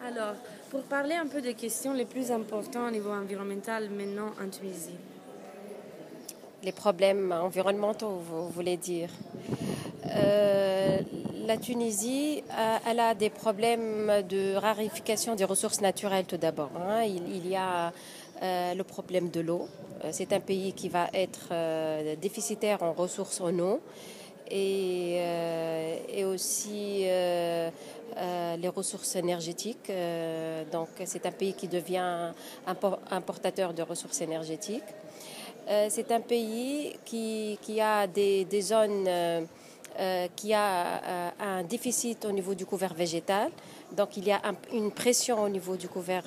Alors, pour parler un peu des questions les plus importantes au niveau environnemental maintenant en Tunisie. Les problèmes environnementaux, vous voulez dire. Euh, la Tunisie, elle a des problèmes de rarification des ressources naturelles tout d'abord, hein. Il y a le problème de l'eau. C'est un pays qui va être déficitaire en ressources en eau et aussi les ressources énergétiques. Donc c'est un pays qui devient importateur de ressources énergétiques. C'est un pays qui a des zones qui a un déficit au niveau du couvert végétal. Donc il y a une pression au niveau du couvert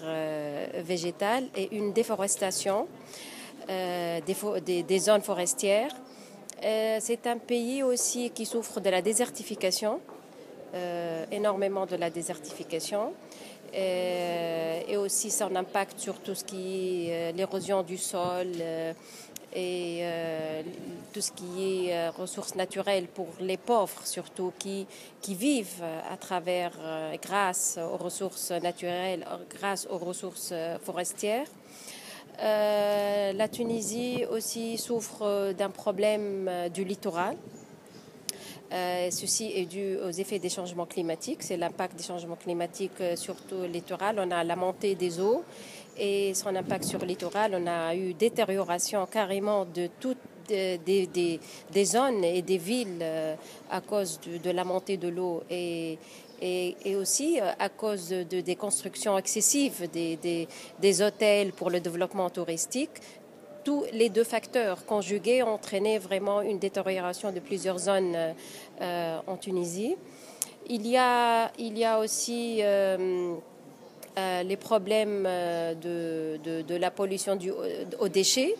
végétal et une déforestation des zones forestières. C'est un pays aussi qui souffre de la désertification, énormément de la désertification. Et aussi son impact sur tout ce qui est l'érosion du sol et tout ce qui est ressources naturelles pour les pauvres surtout qui vivent à travers, grâce aux ressources naturelles, grâce aux ressources forestières. La Tunisie aussi souffre d'un problème du littoral. Ceci est dû aux effets des changements climatiques. C'est l'impact des changements climatiques sur tout le littoral. On a la montée des eaux et son impact sur le littoral. On a eu détérioration carrément de toutes des zones et des villes à cause de la montée de l'eau et aussi à cause des constructions excessives des hôtels pour le développement touristique. Tous les deux facteurs conjugués ont entraîné vraiment une détérioration de plusieurs zones en Tunisie. Il y a aussi les problèmes de la pollution aux déchets.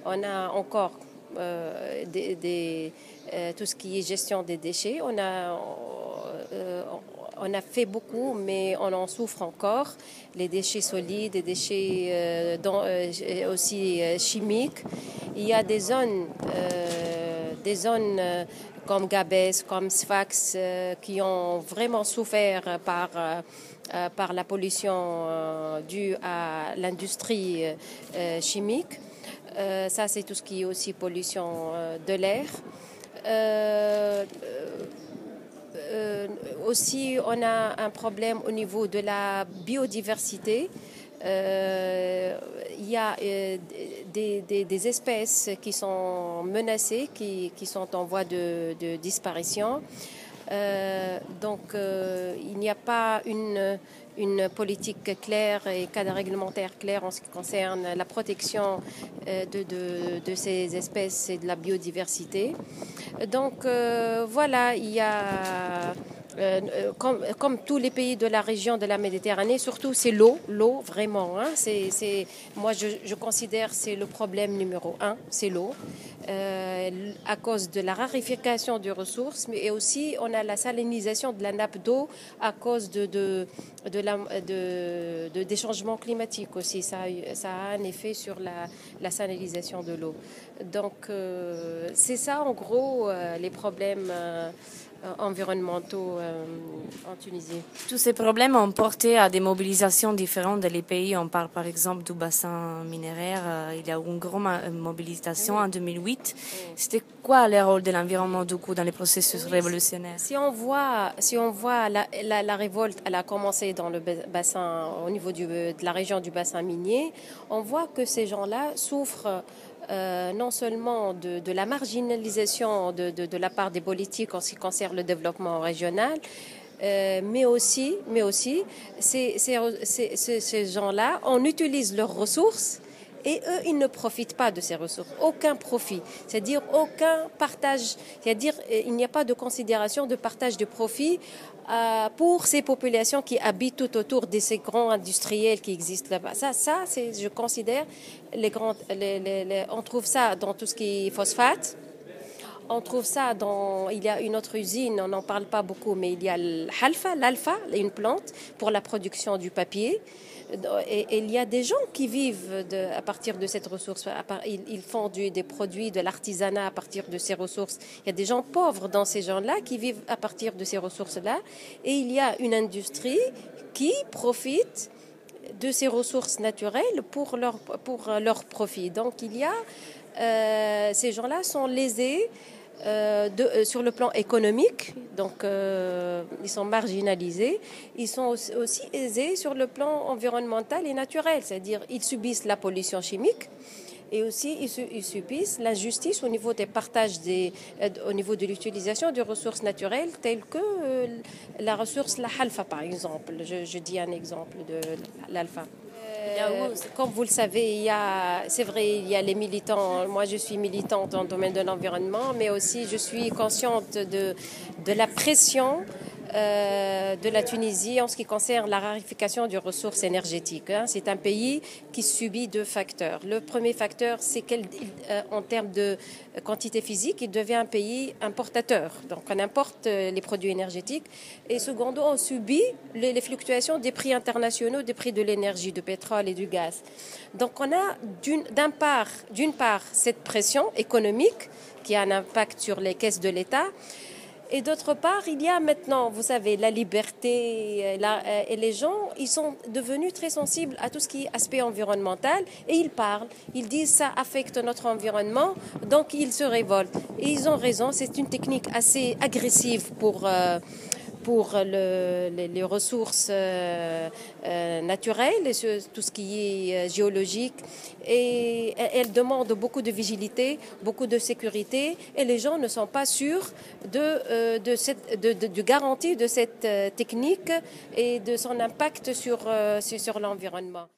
On a encore tout ce qui est gestion des déchets. On a fait beaucoup, mais on en souffre encore. Les déchets solides, les déchets aussi chimiques. Il y a des zones comme Gabès, comme Sfax, qui ont vraiment souffert par la pollution due à l'industrie chimique. Ça, c'est tout ce qui est aussi pollution de l'air. Aussi, on a un problème au niveau de la biodiversité. Il y a des espèces qui sont menacées, qui sont en voie de disparition. Il n'y a pas une politique claire et cadre réglementaire clair en ce qui concerne la protection de ces espèces et de la biodiversité. Donc voilà, il y a comme tous les pays de la région de la Méditerranée, surtout c'est l'eau vraiment. Hein, moi je considère que c'est le problème numéro un, c'est l'eau, à cause de la rarification des ressources, mais aussi on a la salinisation de la nappe d'eau à cause des changements climatiques aussi. Ça a un effet sur la salinisation de l'eau. Donc c'est ça en gros les problèmes environnementaux en Tunisie. Tous ces problèmes ont porté à des mobilisations différentes dans les pays. On parle par exemple du bassin minéraire. Il y a eu une grande mobilisation en 2008. C'était quoi le rôle de l'environnement du coup dans les processus révolutionnaires? Si on voit la révolte, elle a commencé dans le bassin, au niveau de la région du bassin minier, on voit que ces gens-là souffrent non seulement de la marginalisation de la part des politiques en ce qui concerne le développement régional, mais aussi ces gens-là, on utilise leurs ressources et eux, ils ne profitent pas de ces ressources. Aucun profit, c'est-à-dire aucun partage, c'est-à-dire il n'y a pas de considération de partage de profit pour ces populations qui habitent tout autour de ces grands industriels qui existent là-bas. Ça c'est, je considère, on trouve ça dans tout ce qui est phosphate. On trouve ça il y a une autre usine, on n'en parle pas beaucoup, mais il y a l'alfa, une plante pour la production du papier. Et il y a des gens qui vivent à partir de cette ressource. Ils font des produits, de l'artisanat à partir de ces ressources. Il y a des gens pauvres dans ces gens-là qui vivent à partir de ces ressources-là. Et il y a une industrie qui profite de ces ressources naturelles pour leur profit. Donc ces gens-là sont lésés sur le plan économique, donc ils sont marginalisés. Ils sont aussi aisés sur le plan environnemental et naturel, c'est-à-dire ils subissent la pollution chimique. Et aussi, ils subissent l'injustice au niveau des partages, au niveau de l'utilisation des ressources naturelles, telles que la ressource la halfa, par exemple. Je dis un exemple de l'alpha. Comme vous le savez, c'est vrai, il y a les militants. Moi, je suis militante dans le domaine de l'environnement, mais aussi je suis consciente de la pression de la Tunisie en ce qui concerne la raréfaction des ressources énergétiques. C'est un pays qui subit deux facteurs. Le premier facteur, c'est qu'en termes de quantité physique, il devient un pays importateur. Donc, on importe les produits énergétiques. Et secondo, on subit les fluctuations des prix internationaux, des prix de l'énergie, du pétrole et du gaz. Donc, on a d'une part cette pression économique qui a un impact sur les caisses de l'État. Et d'autre part, il y a maintenant, vous savez, la liberté et les gens, ils sont devenus très sensibles à tout ce qui est aspect environnemental et ils parlent, ils disent ça affecte notre environnement, donc ils se révoltent. Et ils ont raison, c'est une technique assez agressive pour les ressources naturelles, et tout ce qui est géologique. Et elle demande beaucoup de vigilité, beaucoup de sécurité, et les gens ne sont pas sûrs de garantie de cette technique et de son impact sur l'environnement.